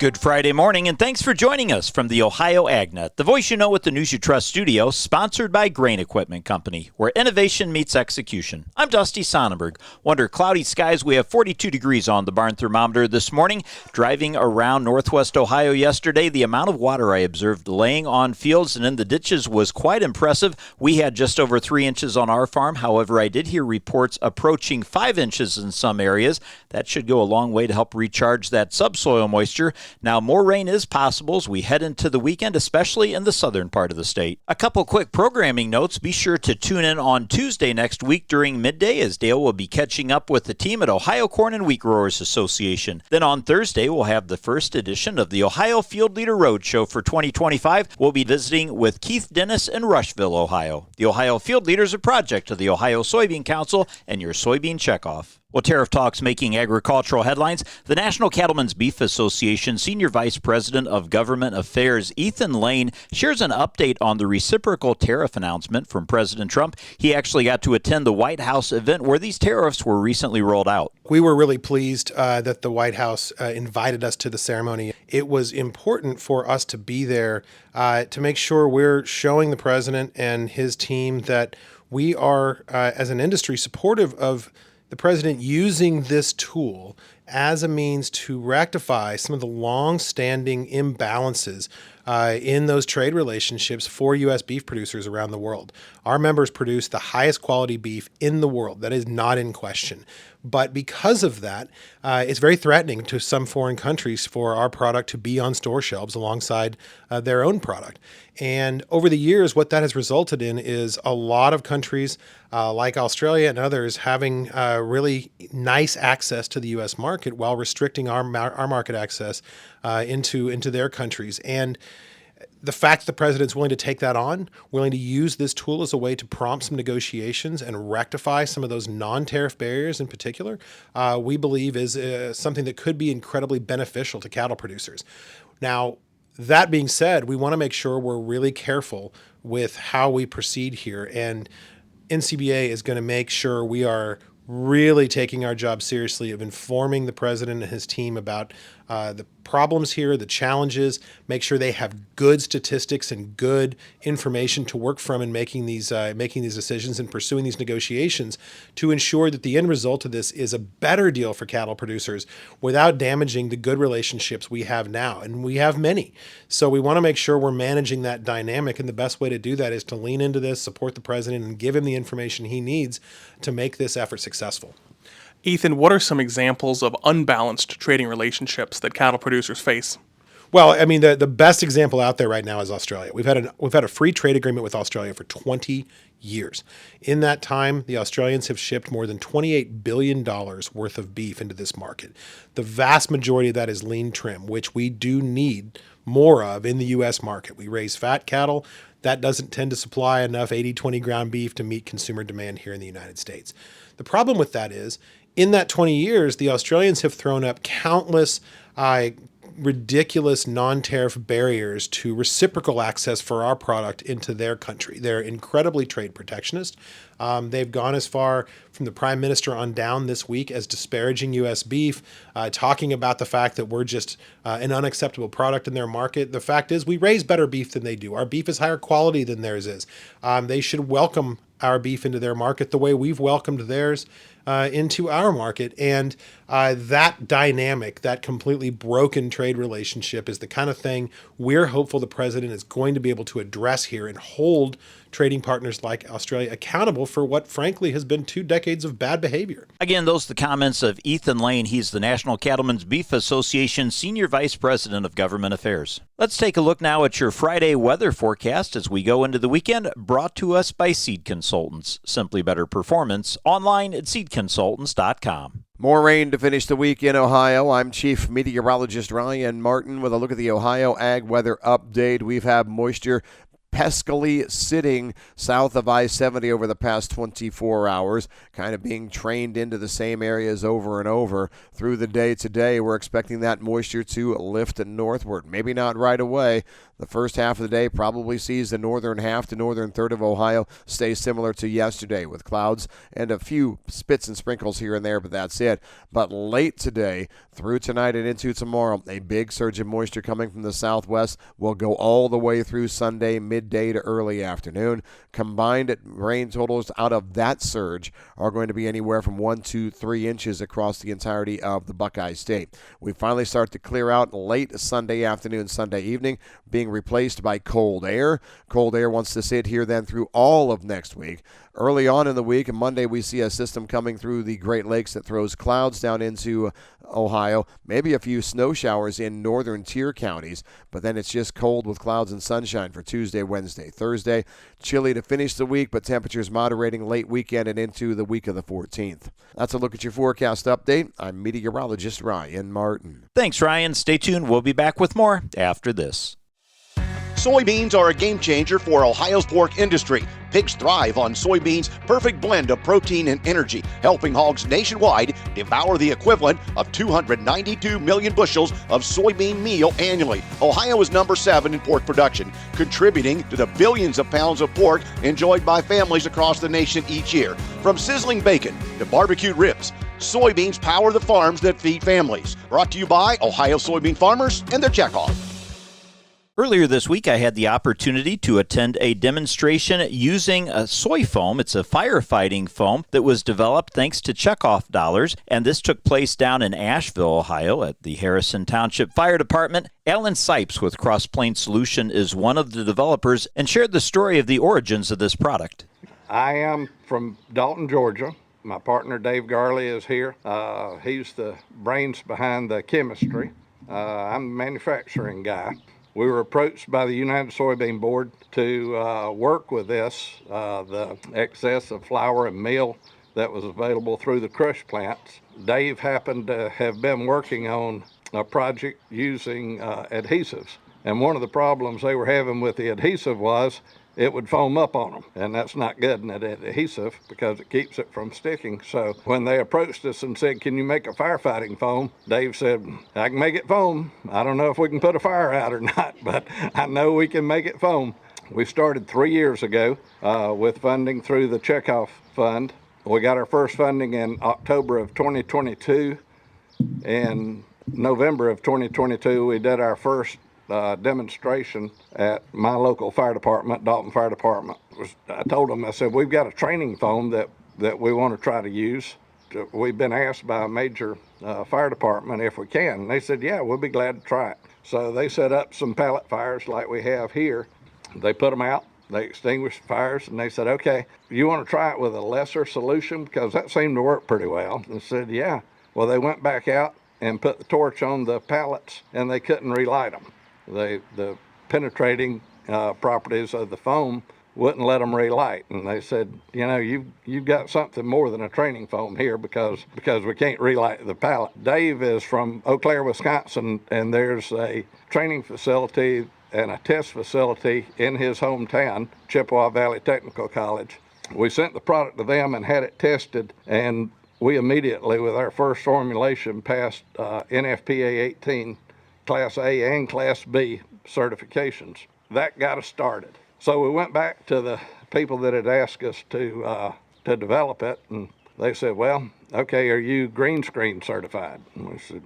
Good Friday morning, and thanks for joining us from the Ohio AgNet, the voice you know with the News You Trust studio, sponsored by Grain Equipment Company, where innovation meets execution. I'm Dusty Sonnenberg. Under cloudy skies, we have 42 degrees on the barn thermometer this morning. Driving around northwest Ohio yesterday, the amount of water I observed laying on fields and in the ditches was quite impressive. We had just over 3 inches on our farm. However, I did hear reports approaching 5 inches in some areas. That should go a long way to help recharge that subsoil moisture. Now, more rain is possible as we head into the weekend, especially in the southern part of the state. A couple quick programming notes. Be sure to tune in on Tuesday next week during midday as Dale will be catching up with the team at Ohio Corn and Wheat Growers Association. Then on Thursday, we'll have the first edition of the Ohio Field Leader Roadshow for 2025. We'll be visiting with Keith Dennis in Rushville, Ohio. The Ohio Field Leader is a project of the Ohio Soybean Council and your soybean checkoff. Well, tariff talks making agricultural headlines. The National Cattlemen's Beef Association Senior Vice President of Government Affairs Ethan Lane shares an update on the reciprocal tariff announcement from President Trump. He actually got to attend the White House event where these tariffs were recently rolled out. We were really pleased that the White House invited us to the ceremony. It was important for us to be there to make sure we're showing the president and his team that we are, as an industry, supportive of the president using this tool as a means to rectify some of the long-standing imbalances in those trade relationships for U.S. beef producers around the world. Our members produce the highest quality beef in the world. That is not in question. But because of that, it's very threatening to some foreign countries for our product to be on store shelves alongside their own product. And over the years, what that has resulted in is a lot of countries like Australia and others having really nice access to the U.S. market while restricting our market access into their countries. And the fact that the president's willing to take that on, willing to use this tool as a way to prompt some negotiations and rectify some of those non-tariff barriers in particular, we believe is something that could be incredibly beneficial to cattle producers. Now, that being said, we want to make sure we're really careful with how we proceed here. And NCBA is going to make sure we are really taking our job seriously of informing the president and his team about the problems here, the challenges, make sure they have good statistics and good information to work from in making these decisions and pursuing these negotiations to ensure that the end result of this is a better deal for cattle producers without damaging the good relationships we have now. And we have many. So we want to make sure we're managing that dynamic. And the best way to do that is to lean into this, support the president, and give him the information he needs to make this effort successful. Ethan, what are some examples of unbalanced trading relationships that cattle producers face? Well, I mean, the best example out there right now is Australia. We've had a free trade agreement with Australia for 20 years. In that time, the Australians have shipped more than $28 billion worth of beef into this market. The vast majority of that is lean trim, which we do need more of in the U.S. market. We raise fat cattle. That doesn't tend to supply enough 80-20 ground beef to meet consumer demand here in the United States. The problem with that is, in that 20 years, the Australians have thrown up countless ridiculous non-tariff barriers to reciprocal access for our product into their country. They're incredibly trade protectionist. They've gone as far from the prime minister on down this week as disparaging U.S. beef, talking about the fact that we're just an unacceptable product in their market. The fact is we raise better beef than they do. Our beef is higher quality than theirs is. They should welcome our beef into their market the way we've welcomed theirs into our market. And that dynamic, that completely broken trade relationship is the kind of thing we're hopeful the president is going to be able to address here and hold trading partners like Australia accountable for what, frankly, has been 2 decades of bad behavior. Again, those are the comments of Ethan Lane. He's the National Cattlemen's Beef Association Senior Vice President of Government Affairs. Let's take a look now at your Friday weather forecast as we go into the weekend, brought to us by Seed Consultants. Simply better performance, online at seedconsultants.com. More rain to finish the week in Ohio. I'm Chief Meteorologist Ryan Martin with a look at the Ohio Ag Weather Update. We've had moisture peskily sitting south of I-70 over the past 24 hours, kind of being trained into the same areas over and over through the day today. We're expecting that moisture to lift northward. Maybe not right away. The first half of the day probably sees the northern half to northern third of Ohio stay similar to yesterday with clouds and a few spits and sprinkles here and there, but that's it. But late today, through tonight and into tomorrow, a big surge of moisture coming from the southwest will go all the way through Sunday midday to early afternoon. Combined rain totals out of that surge are going to be anywhere from 1 to 3 inches across the entirety of the Buckeye State. We finally start to clear out late Sunday afternoon, Sunday evening, being replaced by cold air. Cold air wants to sit here then through all of next week. Early on in the week, and Monday, we see a system coming through the Great Lakes that throws clouds down into Ohio, maybe a few snow showers in northern tier counties, but then it's just cold with clouds and sunshine for Tuesday, Wednesday, Thursday. Chilly to finish the week, but temperatures moderating late weekend and into the week of the 14th. That's a look at your forecast update. I'm meteorologist Ryan Martin. Thanks, Ryan. Stay tuned. We'll be back with more after this. Soybeans are a game changer for Ohio's pork industry. Pigs thrive on soybeans' perfect blend of protein and energy, helping hogs nationwide devour the equivalent of 292 million bushels of soybean meal annually. Ohio is number 7 in pork production, contributing to the billions of pounds of pork enjoyed by families across the nation each year. From sizzling bacon to barbecued ribs, soybeans power the farms that feed families. Brought to you by Ohio soybean farmers and their checkoff. Earlier this week, I had the opportunity to attend a demonstration using a soy foam. It's a firefighting foam that was developed thanks to checkoff dollars, and this took place down in Asheville, Ohio at the Harrison Township Fire Department. Alan Sipes with Cross Plains Solution is one of the developers and shared the story of the origins of this product. I am from Dalton, Georgia. My partner Dave Garley is here. He's the brains behind the chemistry. I'm the manufacturing guy. We were approached by the United Soybean Board to work with this, the excess of flour and meal that was available through the crush plants. Dave happened to have been working on a project using adhesives. And one of the problems they were having with the adhesive was it would foam up on them. And that's not good in an adhesive because it keeps it from sticking. So when they approached us and said, "Can you make a firefighting foam?" Dave said, "I can make it foam. I don't know if we can put a fire out or not, but I know we can make it foam." We started 3 years ago with funding through the Checkoff Fund. We got our first funding in October of 2022. In November of 2022, we did our first demonstration at my local fire department, Dalton Fire Department. I told them, I said, "We've got a training foam that we want to try to use. We've been asked by a major fire department if we can." And they said, "Yeah, we'll be glad to try it." So they set up some pallet fires like we have here. They put them out, they extinguished the fires, and they said, "Okay, you want to try it with a lesser solution?" Because that seemed to work pretty well. And I said, "Yeah." Well, they went back out and put the torch on the pallets, and they couldn't relight them. The penetrating properties of the foam wouldn't let them relight, and they said, "You know, you've got something more than a training foam here because we can't relight the pallet." Dave is from Eau Claire, Wisconsin, and there's a training facility and a test facility in his hometown, Chippewa Valley Technical College. We sent the product to them and had it tested, and we immediately, with our first formulation, passed NFPA 18 Class A and Class B certifications. That got us started. So we went back to the people that had asked us to develop it, and they said, "Well, okay, are you green screen certified?" And we said,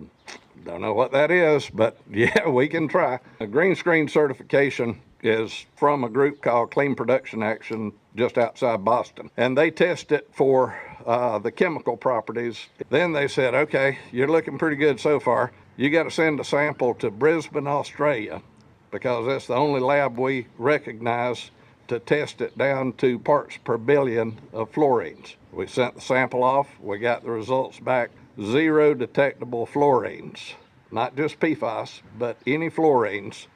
"Don't know what that is, but yeah, we can try." A green screen certification is from a group called Clean Production Action just outside Boston, and they test it for the chemical properties. Then they said, "Okay, you're looking pretty good so far. You got to send a sample to Brisbane, Australia, because that's the only lab we recognize to test it down to parts per billion of fluorines." We sent the sample off. We got the results back. 0 detectable fluorines, not just PFAS, but any fluorines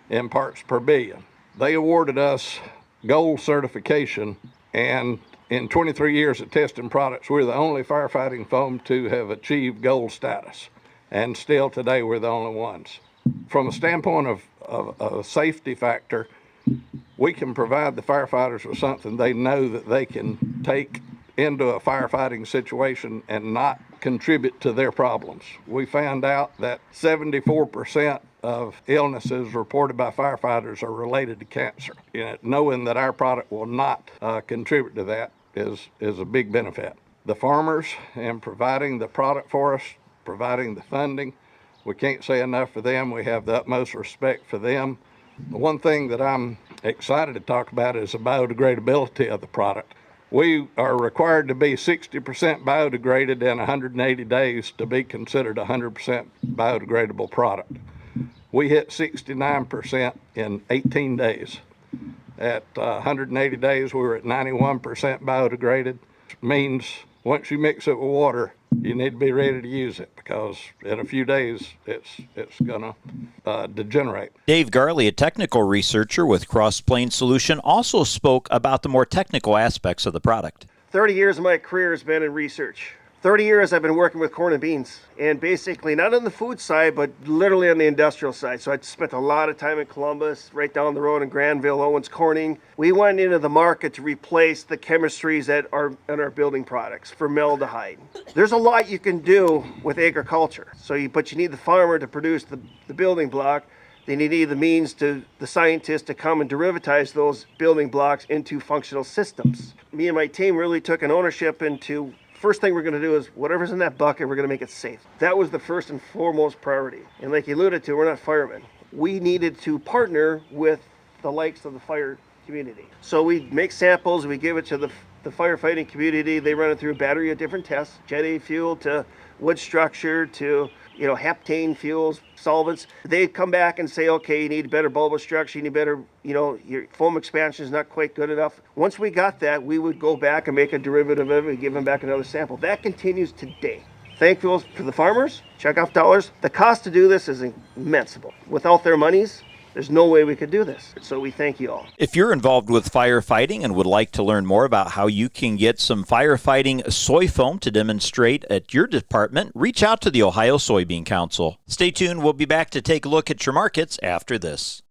in parts per billion. They awarded us gold certification, and in 23 years of testing products, we're the only firefighting foam to have achieved gold status. And still today, we're the only ones. From a standpoint of a safety factor, we can provide the firefighters with something they know that they can take into a firefighting situation and not contribute to their problems. We found out that 74% of illnesses reported by firefighters are related to cancer. Knowing that our product will not contribute to that is a big benefit. The farmers and providing the product for us, providing the funding, we can't say enough for them. We have the utmost respect for them. The one thing that I'm excited to talk about is the biodegradability of the product. We are required to be 60% biodegraded in 180 days to be considered a 100% biodegradable product. We hit 69% in 18 days. At 180 days, we were at 91% biodegraded. Which means once you mix it with water, you need to be ready to use it because in a few days, it's gonna degenerate. Dave Garley, a technical researcher with Cross Plains Solution, also spoke about the more technical aspects of the product. 30 years of my career has been in research. 30 years I've been working with corn and beans, and basically not on the food side, but literally on the industrial side. So I spent a lot of time in Columbus, right down the road in Granville, Owens Corning. We went into the market to replace the chemistries that are in our building products, formaldehyde. There's a lot you can do with agriculture. But you need the farmer to produce the building block. They need the means to the scientists to come and derivatize those building blocks into functional systems. Me and my team really took an ownership into first thing we're going to do is whatever's in that bucket, we're going to make it safe. That was the first and foremost priority. And like you alluded to, we're not firemen. We needed to partner with the likes of the fire community. So we make samples, we give it to the firefighting community. They run it through a battery of different tests, Jet A fuel to wood structure to heptane fuels, solvents. They come back and say, okay, you need better bulbous structure, you need better, your foam expansion is not quite good enough. Once we got that, we would go back and make a derivative of it and give them back another sample. That continues today. Thankful for the farmers, checkoff dollars. The cost to do this is immense. Without their monies, there's no way we could do this. So we thank you all. If you're involved with firefighting and would like to learn more about how you can get some firefighting soy foam to demonstrate at your department, reach out to the Ohio Soybean Council. Stay tuned. We'll be back to take a look at your markets after this.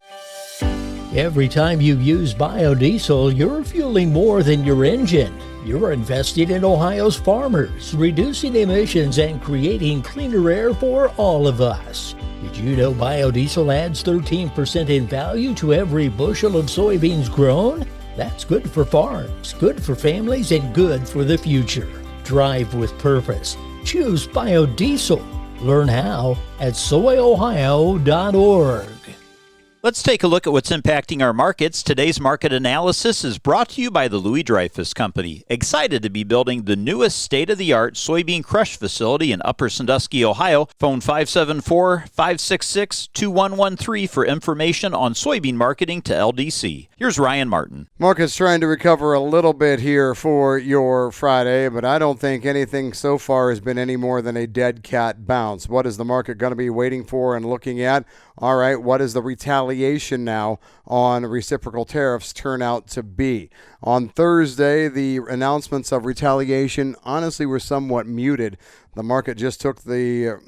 Every time you use biodiesel, you're fueling more than your engine. You're investing in Ohio's farmers, reducing emissions and creating cleaner air for all of us. Did you know biodiesel adds 13% in value to every bushel of soybeans grown? That's good for farms, good for families, and good for the future. Drive with purpose. Choose biodiesel. Learn how at soyohio.org. Let's take a look at what's impacting our markets. Today's market analysis is brought to you by the Louis Dreyfus Company. Excited to be building the newest state-of-the-art soybean crush facility in Upper Sandusky, Ohio. Phone 574-566-2113 for information on soybean marketing to LDC. Here's Ryan Martin. Market's trying to recover a little bit here for your Friday, but I don't think anything so far has been any more than a dead cat bounce. What is the market going to be waiting for and looking at? All right, what is the retaliation now on reciprocal tariffs turn out to be? On Thursday, the announcements of retaliation honestly were somewhat muted. The market just took the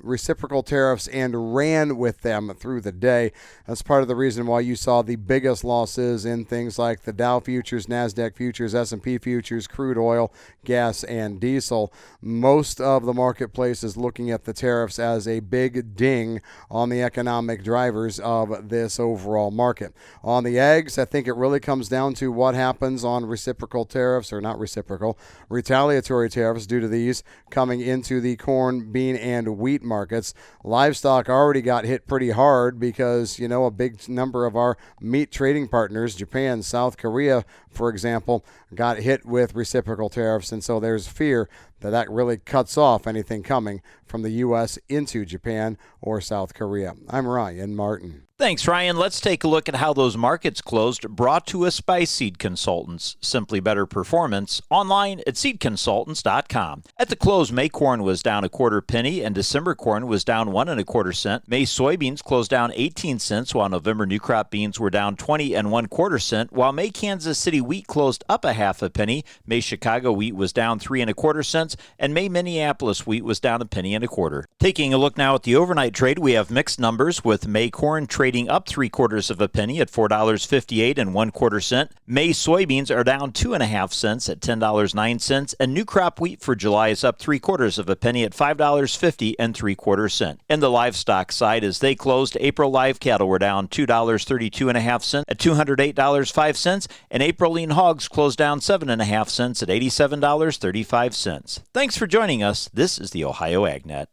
reciprocal tariffs and ran with them through the day. That's part of the reason why you saw the biggest losses in things like the Dow futures, NASDAQ futures, S&P futures, crude oil, gas, and diesel. Most of the marketplace is looking at the tariffs as a big ding on the economic drivers of this overall market. On the eggs, I think it really comes down to what happens on reciprocal tariffs, or not reciprocal, retaliatory tariffs due to these coming into the corn, bean, and wheat markets. Livestock already got hit pretty hard because, a big number of our meat trading partners, Japan, South Korea, for example, got hit with reciprocal tariffs. And so there's fear that really cuts off anything coming from the U.S. into Japan or South Korea. I'm Ryan Martin. Thanks, Ryan. Let's take a look at how those markets closed, brought to us by Seed Consultants. Simply better performance, online at seedconsultants.com. At the close, May corn was down 1/4 penny and December corn was down 1 1/4 cent. May soybeans closed down 18 cents, while November new crop beans were down 20 1/4 cent, while May Kansas City wheat closed up 1/2 penny. May Chicago wheat was down 3 1/4 cents. cents, and May Minneapolis wheat was down 1 1.25 pennies. Taking a look now at the overnight trade, we have mixed numbers with May corn trading up 0.75 pennies at $4.58 1/4 cents. May soybeans are down 2.5 cents at $10.09, and new crop wheat for July is up 0.75 pennies at $5.50 3/4 cents. In the livestock side, as they closed, April live cattle were down $2.32.5 at $208.05, and April lean hogs closed down 7.5 cents at $87.35. Thanks for joining us. This is the Ohio AgNet.